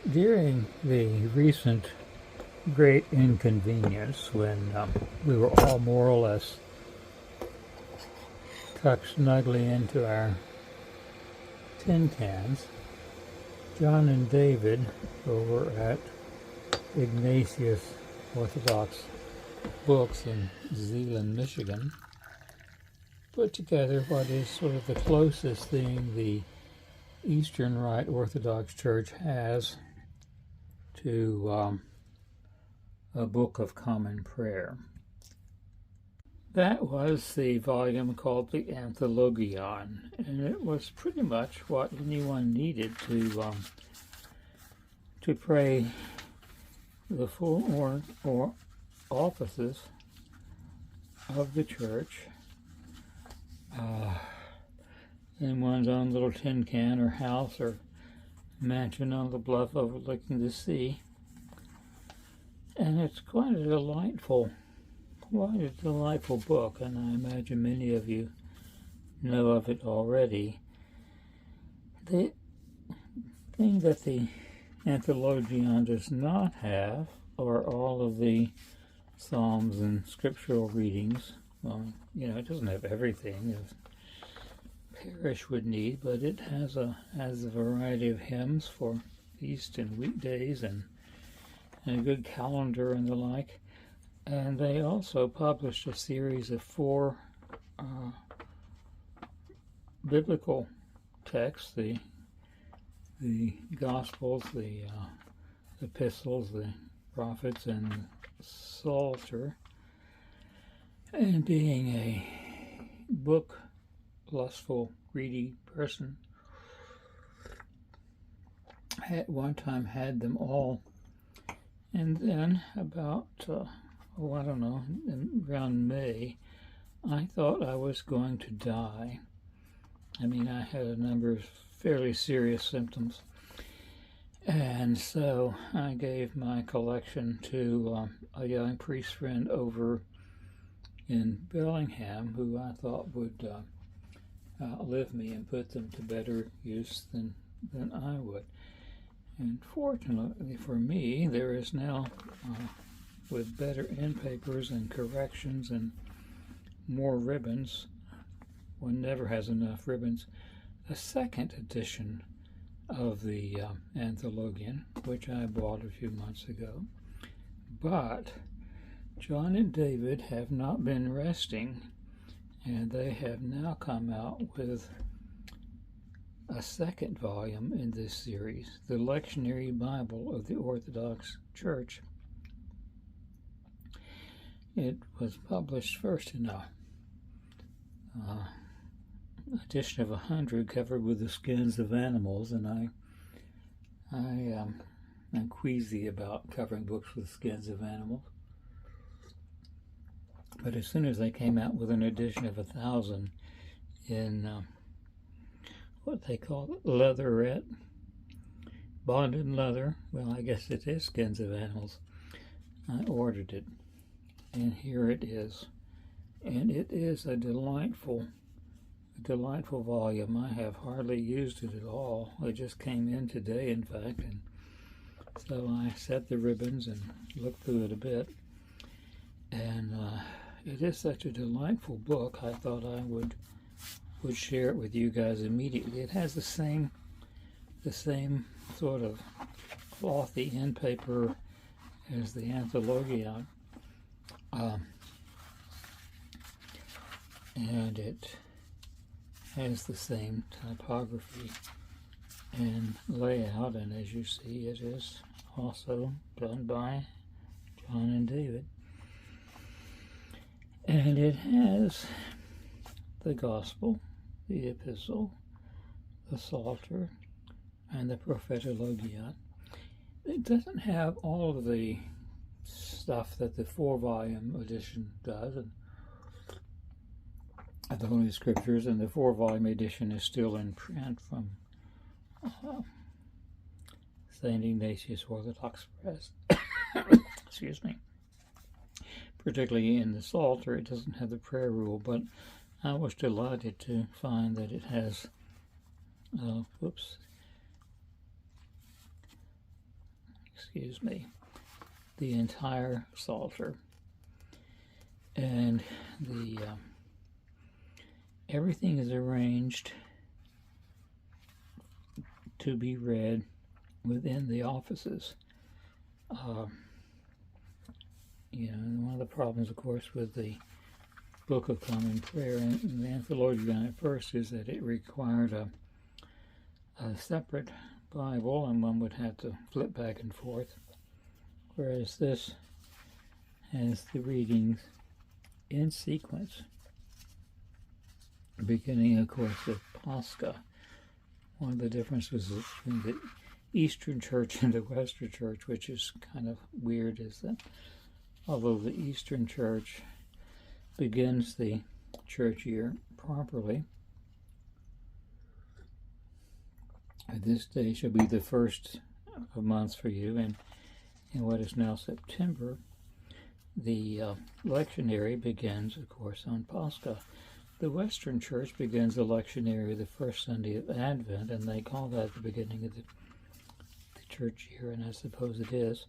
During the recent great inconvenience when we were all more or less tucked snugly into our tin cans, John and David over at Ignatius Orthodox Books in Zeeland, Michigan, put together what is sort of the closest thing the Eastern Rite Orthodox Church has to a Book of Common Prayer. That was the volume called the Anthologion, and it was pretty much what anyone needed to pray the full or offices of the church in one's own little tin can or house or mansion on the bluff overlooking the sea. And it's quite a delightful book, and I imagine many of you know of it already. The thing that the Anthologion does not have are all of the psalms and scriptural readings. Well, it doesn't have everything a parish would need, but it has a variety of hymns for feast and weekdays and a good calendar and the like. And they also published a series of 4 biblical texts: the Gospels, the epistles, the prophets, and the Psalter. And being a book lustful, greedy person, I at one time had them all. And then about around May, I thought I was going to die. I mean, I had a number of fairly serious symptoms. And so I gave my collection to a young priest friend over in Bellingham, who I thought would outlive me and put them to better use than I would. And fortunately for me, there is now, with better end papers and corrections and more ribbons, one never has enough ribbons, a second edition of the Anthologion, which I bought a few months ago. But John and David have not been resting, and they have now come out with a second volume in this series, the Lectionary Bible of the Orthodox Church. It was published first in a edition of 100 covered with the skins of animals, and I'm queasy about covering books with skins of animals. But as soon as they came out with an edition of 1,000 in what they call leatherette, bonded leather, well, I guess it is skins of animals, I ordered it, and here it is. And it is a delightful volume. I have hardly used it at all. It just came in today, in fact, and so I set the ribbons and looked through it a bit. And it is such a delightful book, I thought I would share it with you guys immediately. It has the same sort of clothy end paper as the Anthologion, and it has the same typography and layout, and as you see, it is also done by John and David. And it has the Gospel, the Epistle, the Psalter, and the Prophetologion. It doesn't have all of the stuff that the 4-volume edition does, and the Holy Scriptures, and the 4-volume edition is still in print from St. Ignatius Orthodox Press. Excuse me. Particularly in the Psalter, it doesn't have the prayer rule, but I was delighted to find that it has excuse me, the entire Psalter. And the everything is arranged to be read within the offices. One of the problems, of course, with the Book of Common Prayer and the Anthologion at first is that it required a separate Bible, and one would have to flip back and forth, whereas this has the readings in sequence, beginning, of course, with Pascha. One of the differences between the Eastern Church and the Western Church, which is kind of weird, is that although the Eastern Church begins the church year properly, this day shall be the first of months for you, and in what is now September, the lectionary begins, of course, on Pascha. The Western Church begins the lectionary the first Sunday of Advent, and they call that the beginning of the church year, and I suppose it is.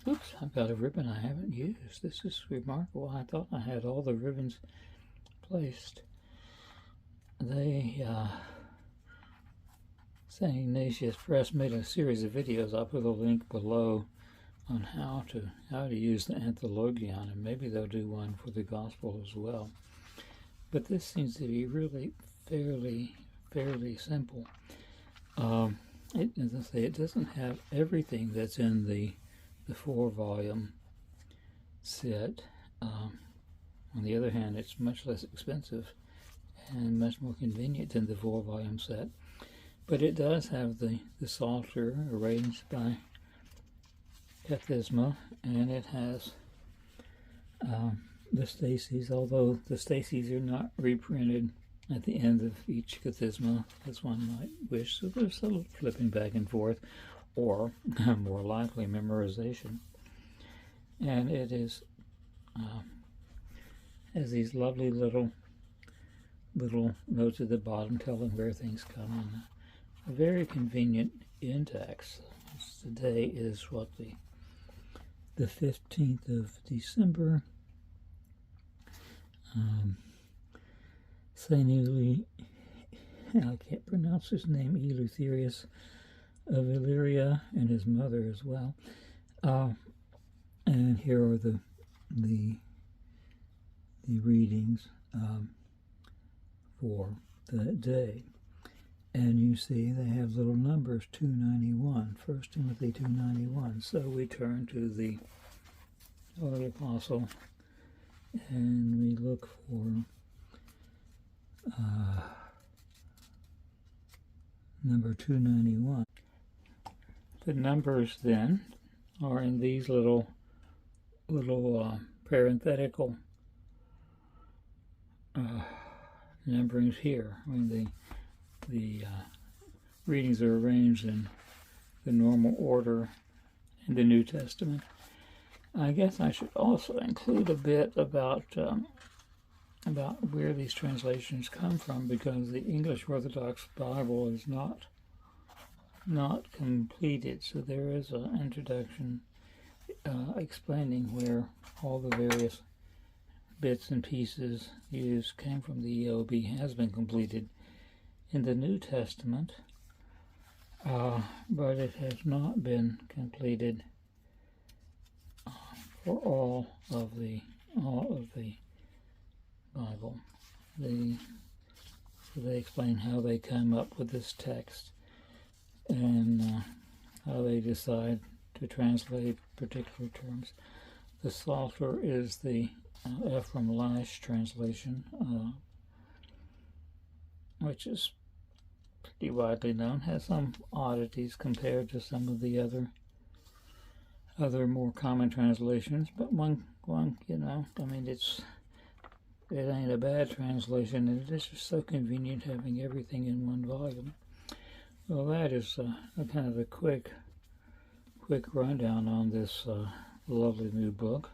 Oops, I've got a ribbon I haven't used. This is remarkable. I thought I had all the ribbons placed. St. Ignatius Press made a series of videos. I'll put a link below on how to use the Anthologion, and maybe they'll do one for the Gospel as well. But this seems to be really fairly simple. As I say, it doesn't have everything that's in the 4-volume set. On the other hand, it's much less expensive and much more convenient than the 4-volume set. But it does have the Psalter arranged by Kathisma, and it has the Stacies, although the Stacies are not reprinted at the end of each Kathisma, as one might wish. So there's a little flipping back and forth, or more likely memorization. And it is has these lovely little notes at the bottom telling where things come in. A very convenient index. Today is what, the 15th of December. Saint I can't pronounce his name, Eleutherius of Illyria, and his mother as well. And here are the readings for the day. And you see they have little numbers, 291, 1 Timothy 291. So we turn to the Holy Apostle and we look for number 291. The numbers then are in these little parenthetical numberings here. I mean, the readings are arranged in the normal order in the New Testament. I guess I should also include a bit about where these translations come from, because the English Orthodox Bible is not completed. So there is an introduction explaining where all the various bits and pieces used came from. The EOB has been completed in the New Testament, but it has not been completed for all of the Bible. They explain how they come up with this text and how they decide to translate particular terms. The Psalter is the Ephraim Lash translation, which is pretty widely known, has some oddities compared to some of the other more common translations, but one, I mean, it ain't a bad translation, and it is just so convenient having everything in one volume. Well, that is a kind of a quick rundown on this lovely new book.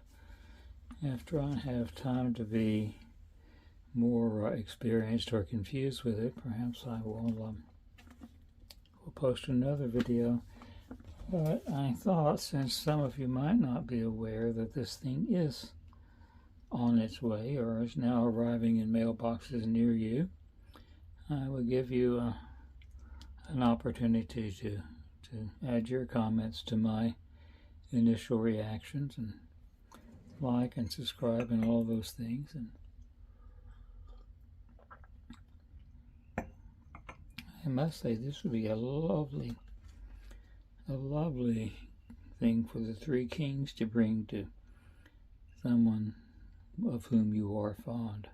After I have time to be more experienced or confused with it, perhaps I will post another video. But I thought, since some of you might not be aware that this thing is on its way or is now arriving in mailboxes near you, I would give you an opportunity to add your comments to my initial reactions, and like and subscribe and all those things. And I must say, this would be a lovely thing for the Three Kings to bring to someone of whom you are fond.